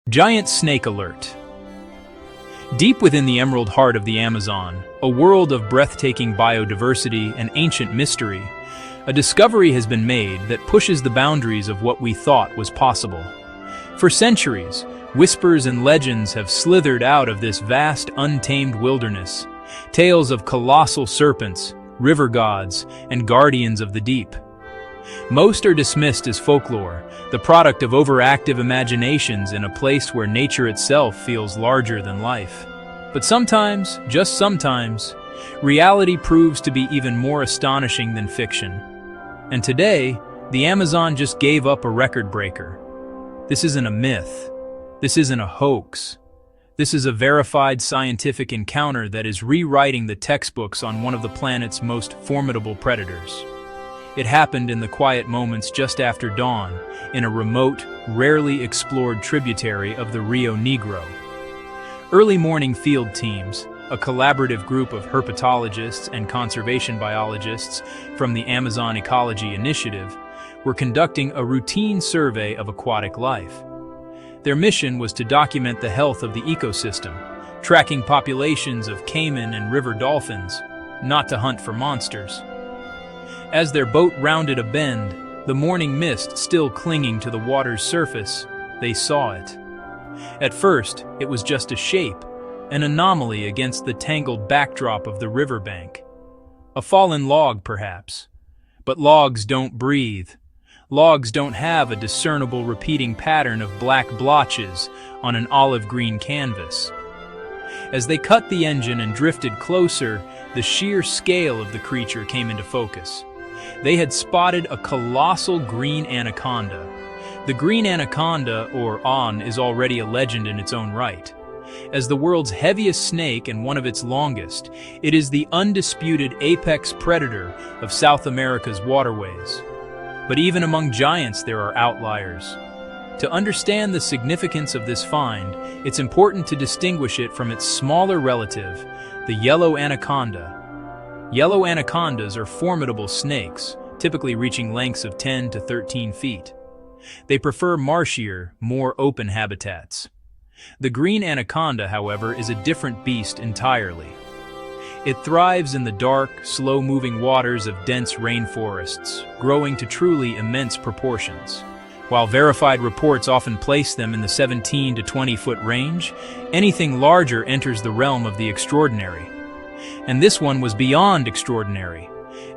Giant snake alert. Deep within the emerald heart of the Amazon, a world of breathtaking biodiversity and ancient mystery, a discovery has been made that pushes the boundaries of what we thought was possible. For centuries, whispers and legends have slithered out of this vast, untamed wilderness, tales of colossal serpents, river gods, and guardians of the deep. Most are dismissed as folklore, the product of overactive imaginations in a place where nature itself feels larger than life. But sometimes, just sometimes, reality proves to be even more astonishing than fiction. And today, the Amazon just gave up a record breaker. This isn't a myth. This isn't a hoax. This is a verified scientific encounter that is rewriting the textbooks on one of the planet's most formidable predators. It happened in the quiet moments just after dawn, in a remote, rarely explored tributary of the Rio Negro. Early morning field teams, a collaborative group of herpetologists and conservation biologists from the Amazon Ecology Initiative, were conducting a routine survey of aquatic life. Their mission was to document the health of the ecosystem, tracking populations of caiman and river dolphins, not to hunt for monsters. As their boat rounded a bend, the morning mist still clinging to the water's surface, they saw it. At first, it was just a shape, an anomaly against the tangled backdrop of the riverbank. A fallen log, perhaps. But logs don't breathe. Logs don't have a discernible repeating pattern of black blotches on an olive-green canvas. As they cut the engine and drifted closer, the sheer scale of the creature came into focus. They had spotted a colossal green anaconda. The green anaconda, or an, is already a legend in its own right. As the world's heaviest snake and one of its longest, it is the undisputed apex predator of South America's waterways. But even among giants there are outliers. To understand the significance of this find, it's important to distinguish it from its smaller relative, the yellow anaconda. Yellow anacondas are formidable snakes, typically reaching lengths of 10 to 13 feet. They prefer marshier, more open habitats. The green anaconda, however, is a different beast entirely. It thrives in the dark, slow-moving waters of dense rainforests, growing to truly immense proportions. While verified reports often place them in the 17 to 20-foot range, anything larger enters the realm of the extraordinary. And this one was beyond extraordinary.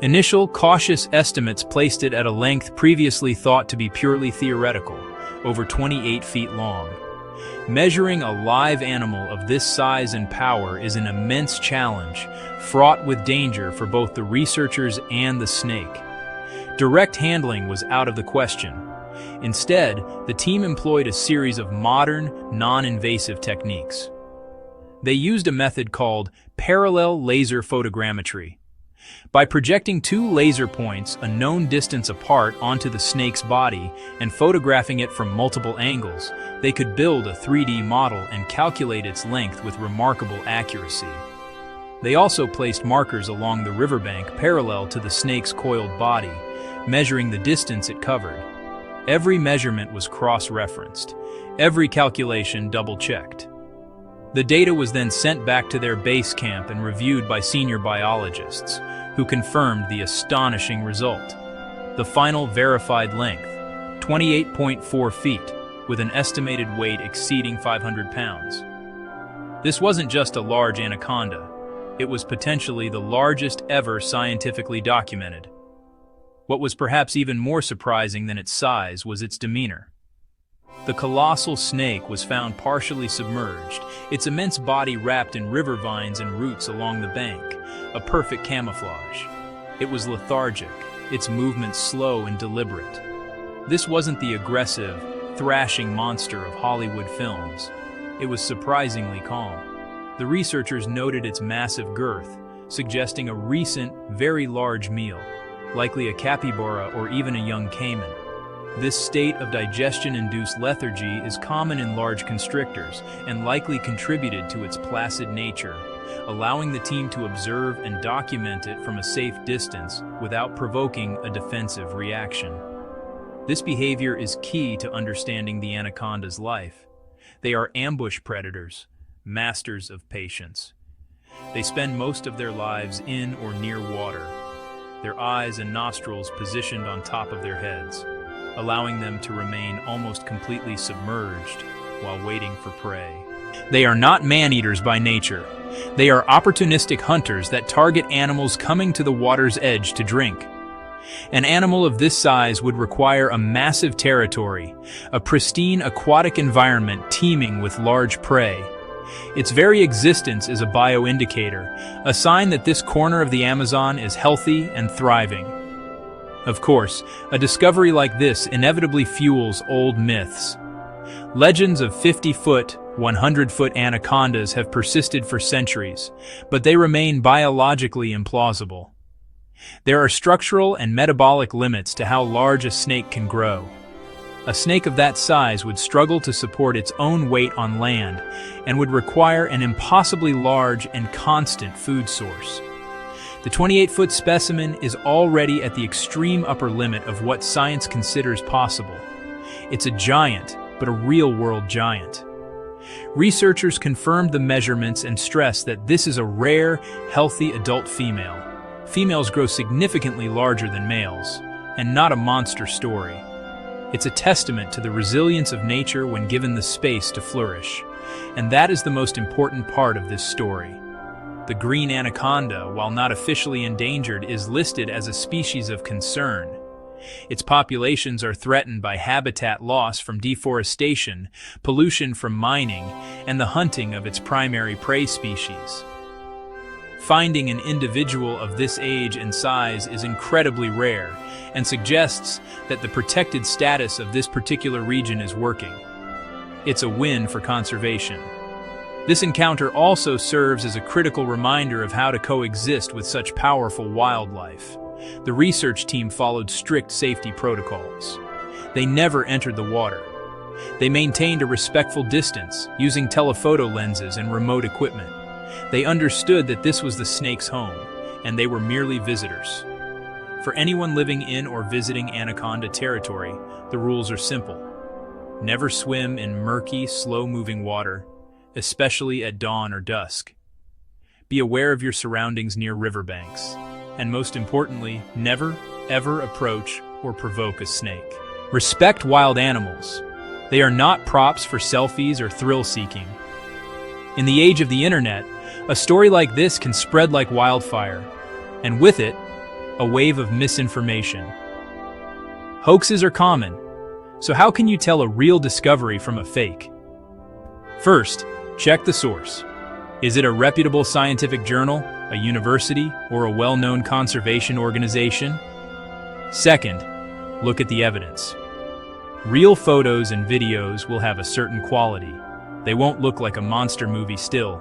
Initial, cautious estimates placed it at a length previously thought to be purely theoretical, over 28 feet long. Measuring a live animal of this size and power is an immense challenge, fraught with danger for both the researchers and the snake. Direct handling was out of the question. Instead, the team employed a series of modern, non-invasive techniques. They used a method called parallel laser photogrammetry. By projecting two laser points a known distance apart onto the snake's body and photographing it from multiple angles, they could build a 3D model and calculate its length with remarkable accuracy. They also placed markers along the riverbank parallel to the snake's coiled body, measuring the distance it covered. Every measurement was cross-referenced, every calculation double-checked. The data was then sent back to their base camp and reviewed by senior biologists, who confirmed the astonishing result. The final verified length, 28.4 feet, with an estimated weight exceeding 500 pounds. This wasn't just a large anaconda. It was potentially the largest ever scientifically documented. What was perhaps even more surprising than its size was its demeanor. The colossal snake was found partially submerged, its immense body wrapped in river vines and roots along the bank, a perfect camouflage. It was lethargic, its movements slow and deliberate. This wasn't the aggressive, thrashing monster of Hollywood films. It was surprisingly calm. The researchers noted its massive girth, suggesting a recent, very large meal, likely a capybara or even a young caiman. This state of digestion-induced lethargy is common in large constrictors and likely contributed to its placid nature, allowing the team to observe and document it from a safe distance without provoking a defensive reaction. This behavior is key to understanding the anaconda's life. They are ambush predators, masters of patience. They spend most of their lives in or near water, their eyes and nostrils positioned on top of their heads, allowing them to remain almost completely submerged while waiting for prey. They are not man-eaters by nature. They are opportunistic hunters that target animals coming to the water's edge to drink. An animal of this size would require a massive territory, a pristine aquatic environment teeming with large prey. Its very existence is a bioindicator, a sign that this corner of the Amazon is healthy and thriving. Of course, a discovery like this inevitably fuels old myths. Legends of 50-foot, 100-foot anacondas have persisted for centuries, but they remain biologically implausible. There are structural and metabolic limits to how large a snake can grow. A snake of that size would struggle to support its own weight on land and would require an impossibly large and constant food source. The 28-foot specimen is already at the extreme upper limit of what science considers possible. It's a giant, but a real-world giant. Researchers confirmed the measurements and stressed that this is a rare, healthy adult female. Females grow significantly larger than males, and not a monster story. It's a testament to the resilience of nature when given the space to flourish. And that is the most important part of this story. The green anaconda, while not officially endangered, is listed as a species of concern. Its populations are threatened by habitat loss from deforestation, pollution from mining, and the hunting of its primary prey species. Finding an individual of this age and size is incredibly rare and suggests that the protected status of this particular region is working. It's a win for conservation. This encounter also serves as a critical reminder of how to coexist with such powerful wildlife. The research team followed strict safety protocols. They never entered the water. They maintained a respectful distance, using telephoto lenses and remote equipment. They understood that this was the snake's home, and they were merely visitors. For anyone living in or visiting anaconda territory, the rules are simple. Never swim in murky, slow-moving water, especially at dawn or dusk. Be aware of your surroundings near riverbanks. And most importantly, never, ever approach or provoke a snake. Respect wild animals. They are not props for selfies or thrill-seeking. In the age of the internet, a story like this can spread like wildfire, and with it, a wave of misinformation. Hoaxes are common, so how can you tell a real discovery from a fake? First, check the source. Is it a reputable scientific journal, a university, or a well-known conservation organization? Second, look at the evidence. Real photos and videos will have a certain quality. They won't look like a monster movie still.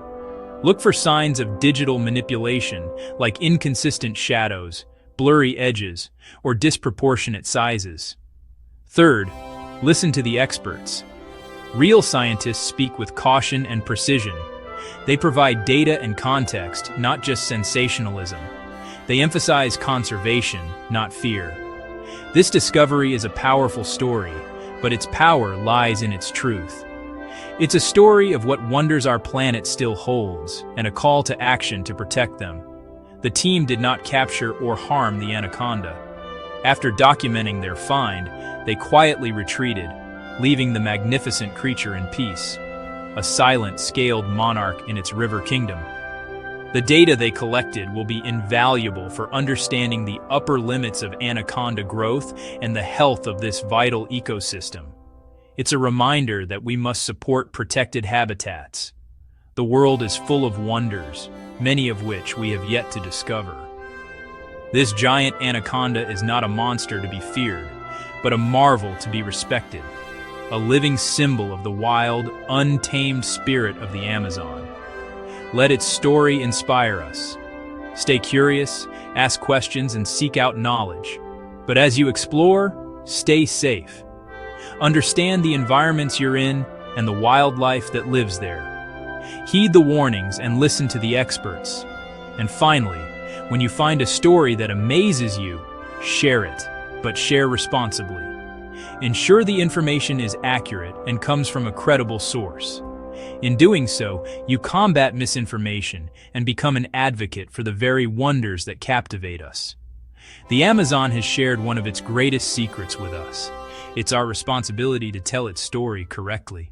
Look for signs of digital manipulation, like inconsistent shadows, blurry edges, or disproportionate sizes. Third, listen to the experts. Real scientists speak with caution and precision. They provide data and context, not just sensationalism. They emphasize conservation, not fear. This discovery is a powerful story, but its power lies in its truth. It's a story of what wonders our planet still holds, and a call to action to protect them. The team did not capture or harm the anaconda. After documenting their find, they quietly retreated, leaving the magnificent creature in peace, a silent, scaled monarch in its river kingdom. The data they collected will be invaluable for understanding the upper limits of anaconda growth and the health of this vital ecosystem. It's a reminder that we must support protected habitats. The world is full of wonders, many of which we have yet to discover. This giant anaconda is not a monster to be feared, but a marvel to be respected, a living symbol of the wild, untamed spirit of the Amazon. Let its story inspire us. Stay curious, ask questions, and seek out knowledge. But as you explore, stay safe. Understand the environments you're in and the wildlife that lives there. Heed the warnings and listen to the experts. And finally, when you find a story that amazes you, share it, but share responsibly. Ensure the information is accurate and comes from a credible source. In doing so, you combat misinformation and become an advocate for the very wonders that captivate us. The Amazon has shared one of its greatest secrets with us. It's our responsibility to tell its story correctly.